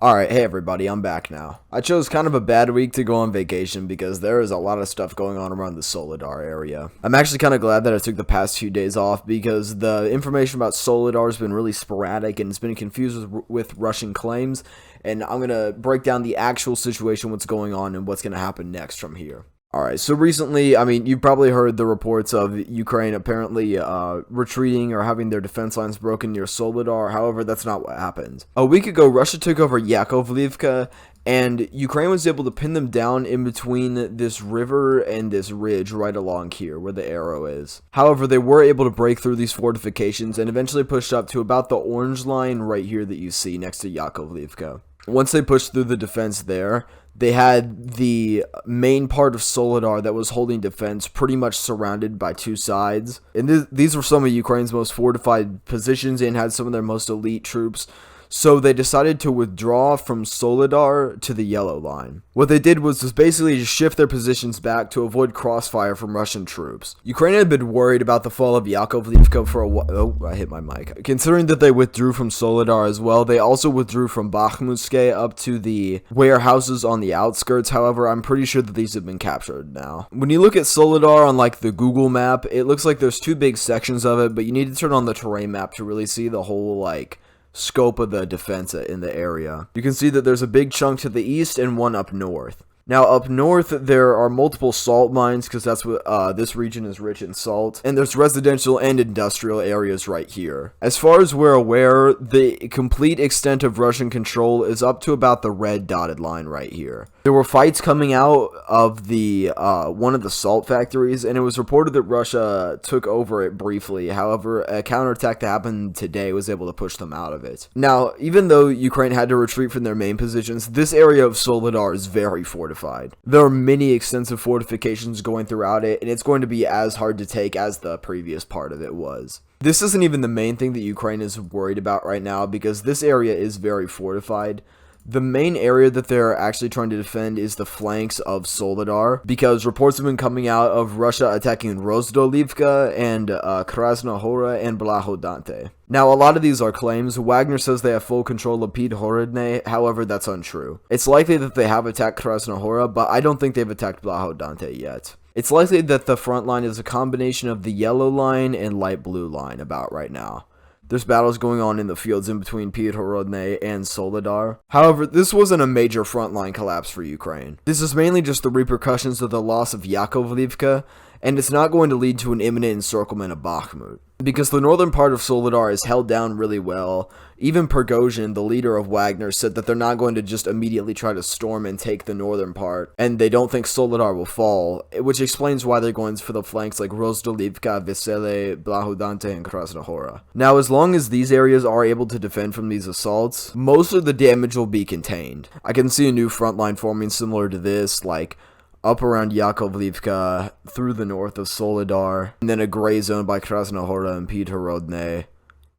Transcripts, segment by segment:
Alright, hey everybody, I'm back now. I chose kind of a bad week to go on vacation because there is a lot of stuff going on around the Soledar area. I'm actually kind of glad that I took the past few days off because the information about Soledar has been really sporadic and it's been confused with Russian claims, and I'm going to break down the actual situation, what's going on, and what's going to happen next from here. Alright, so recently, you've probably heard the reports of Ukraine apparently retreating or having their defense lines broken near Soledar. However, that's not what happened. A week ago, Russia took over Yakovlivka, and Ukraine was able to pin them down in between this river and this ridge right along here where the arrow is. However, they were able to break through these fortifications and eventually pushed up to about the orange line right here that you see next to Yakovlivka. Once they pushed through the defense there, they had the main part of Soledar that was holding defense pretty much surrounded by two sides. And these were some of Ukraine's most fortified positions and had some of their most elite troops. So they decided to withdraw from Soledar to the yellow line. What they did was basically just shift their positions back to avoid crossfire from Russian troops. Ukraine had been worried about the fall of Yakovlivka for a while. Oh, I hit my mic. Considering that they withdrew from Soledar as well, they also withdrew from Bakhmut up to the warehouses on the outskirts. However, I'm pretty sure that these have been captured now. When you look at Soledar on like the Google map, it looks like there's two big sections of it, but you need to turn on the terrain map to really see the whole like scope of the defense in the area. You can see that there's a big chunk to the east and one up north. Now, up north, there are multiple salt mines because that's what this region is rich in salt. And there's residential and industrial areas right here. As far as we're aware, the complete extent of Russian control is up to about the red dotted line right here. There were fights coming out of the one of the salt factories, and it was reported that Russia took over it briefly. However, a counterattack that happened today was able to push them out of it. Now, even though Ukraine had to retreat from their main positions, this area of Soledar is very fortified. There are many extensive fortifications going throughout it, and it's going to be as hard to take as the previous part of it was. This isn't even the main thing that Ukraine is worried about right now because this area is very fortified. The main area that they're actually trying to defend is the flanks of Soledar, because reports have been coming out of Russia attacking Rozdolivka and Krasnohora and Blahodante. Now, a lot of these are claims. Wagner says they have full control of Podhorodne, however, that's untrue. It's likely that they have attacked Krasnohora, but I don't think they've attacked Blahodante yet. It's likely that the front line is a combination of the yellow line and light blue line about right now. There's battles going on in the fields in between Podhorodne and Soledar. However, this wasn't a major frontline collapse for Ukraine. This is mainly just the repercussions of the loss of Yakovlivka, and it's not going to lead to an imminent encirclement of Bakhmut. Because the northern part of Soledar is held down really well. Even Prigozhin, the leader of Wagner, said that they're not going to just immediately try to storm and take the northern part, and they don't think Soledar will fall, which explains why they're going for the flanks like Rozdolivka, Vesele, Blahodante, and Krasnohora. Now, as long as these areas are able to defend from these assaults, most of the damage will be contained. I can see a new front line forming similar to this, like up around Yakovlivka, through the north of Soledar, and then a gray zone by Krasnohora and Podhorodne.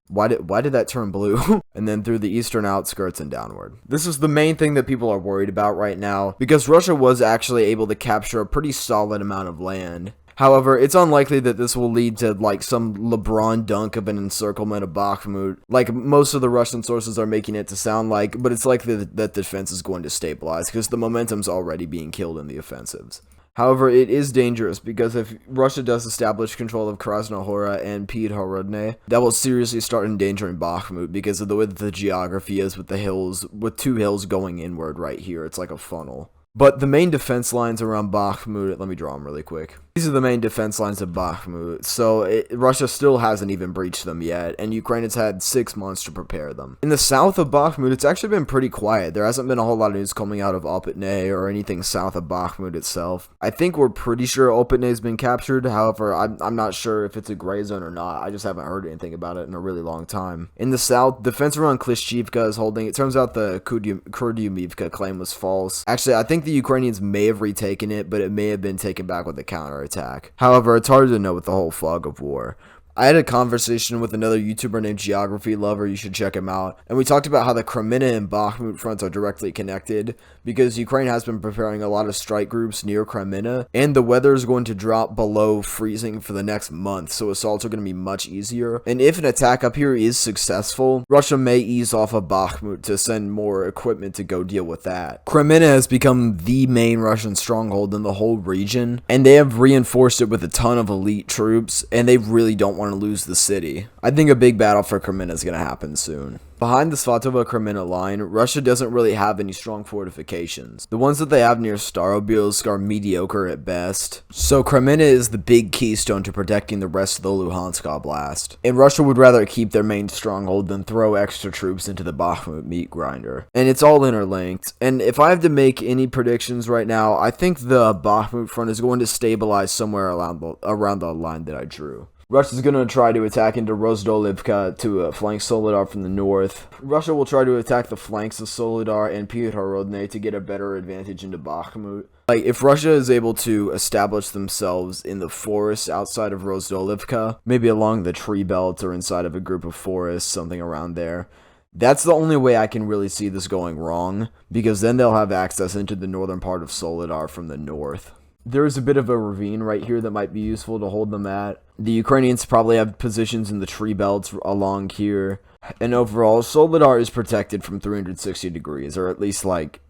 Why did that turn blue? And then through the eastern outskirts and downward. This is the main thing that people are worried about right now, because Russia was actually able to capture a pretty solid amount of land. However, it's unlikely that this will lead to like some LeBron dunk of an encirclement of Bakhmut, like most of the Russian sources are making it to sound like, but it's likely that the defense is going to stabilize because the momentum's already being killed in the offensives. However, it is dangerous because if Russia does establish control of Krasnohora and Podhorodne, that will seriously start endangering Bakhmut because of the way that the geography is with the hills, with two hills going inward right here. It's like a funnel. But the main defense lines around Bakhmut, let me draw them really quick. These are the main defense lines of Bakhmut, so Russia still hasn't even breached them yet, and Ukraine has had 6 months to prepare them. In the south of Bakhmut, it's actually been pretty quiet. There hasn't been a whole lot of news coming out of Opitne or anything south of Bakhmut itself. I think we're pretty sure Opitne has been captured, however, I'm not sure if it's a gray zone or not. I just haven't heard anything about it in a really long time. In the south, defense around Klishchivka is holding. It turns out the kurdyumivka claim was false. Actually, I think the Ukrainians may have retaken it, but it may have been taken back with a counterattack. However, it's hard to know with the whole fog of war. I had a conversation with another YouTuber named Geography Lover, you should check him out, and we talked about how the Kreminna and Bakhmut fronts are directly connected, because Ukraine has been preparing a lot of strike groups near Kreminna, and the weather is going to drop below freezing for the next month, so assaults are going to be much easier, and if an attack up here is successful, Russia may ease off of Bakhmut to send more equipment to go deal with that. Kreminna has become the main Russian stronghold in the whole region, and they have reinforced it with a ton of elite troops, and they really don't want to lose the city. I think a big battle for Kreminna is going to happen soon. Behind the Svatove Kreminna line, Russia doesn't really have any strong fortifications. The ones that they have near Starobilsk are mediocre at best. So Kreminna is the big keystone to protecting the rest of the Luhansk Oblast. And Russia would rather keep their main stronghold than throw extra troops into the Bakhmut meat grinder. And it's all interlinked. And if I have to make any predictions right now, I think the Bakhmut front is going to stabilize somewhere around the line that I drew. Russia's going to try to attack into Rozdolivka to flank Soledar from the north. Russia will try to attack the flanks of Soledar and Pyetrorodne to get a better advantage into Bakhmut. Like, if Russia is able to establish themselves in the forests outside of Rozdolivka, maybe along the tree belt or inside of a group of forests, something around there, that's the only way I can really see this going wrong, because then they'll have access into the northern part of Soledar from the north. There is a bit of a ravine right here that might be useful to hold them at. The Ukrainians probably have positions in the tree belts along here. And overall, Soledar is protected from 360 degrees, or at least like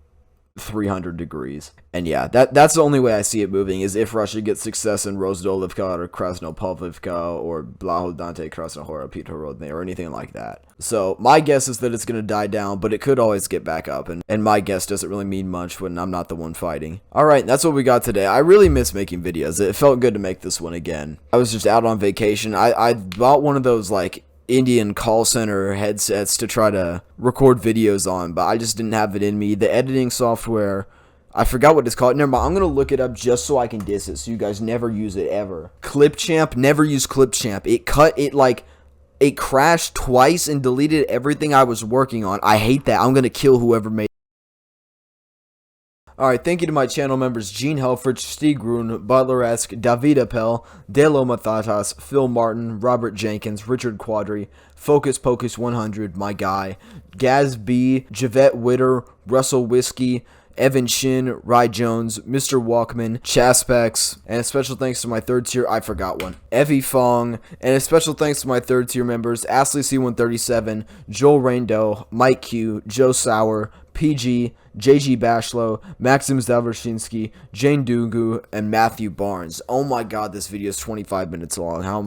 300 degrees. And yeah, that's the only way I see it moving, is if Russia gets success in Rozdolivka or Krasnopopivka or Blahodante Krasnohora Pyetrorodne or anything like that. So my guess is that it's going to die down, but it could always get back up, and my guess doesn't really mean much when I'm not the one fighting. Alright, that's what we got today. I really miss making videos. It felt good to make this one again. I was just out on vacation. I bought one of those like Indian call center headsets to try to record videos on, but I just didn't have it in me. The editing software, I forgot what it's called. Never mind, I'm gonna look it up just so I can diss it, so you guys never use it ever. Clipchamp, never use Clipchamp. It crashed twice and deleted everything I was working on. I hate that. I'm gonna kill whoever made it. Alright, thank you to my channel members Gene Helfrich, Stig Grun, Butler-esque, David Appel, Delo Mathatas, Phil Martin, Robert Jenkins, Richard Quadri, Focus Pocus 100, my guy, Gaz B, Javette Witter, Russell Whiskey, Evan Shin, Rye Jones, Mr. Walkman, Chaspex, and a special thanks to my third tier, I forgot one, Evie Fong, and a special thanks to my third tier members, Ashley C137, Joel Raindow, Mike Q, Joe Sauer, PG, JG Bashlow, Maxim Zavershinsky, Jane Dugu, and Matthew Barnes. Oh my god, this video is 25 minutes long. How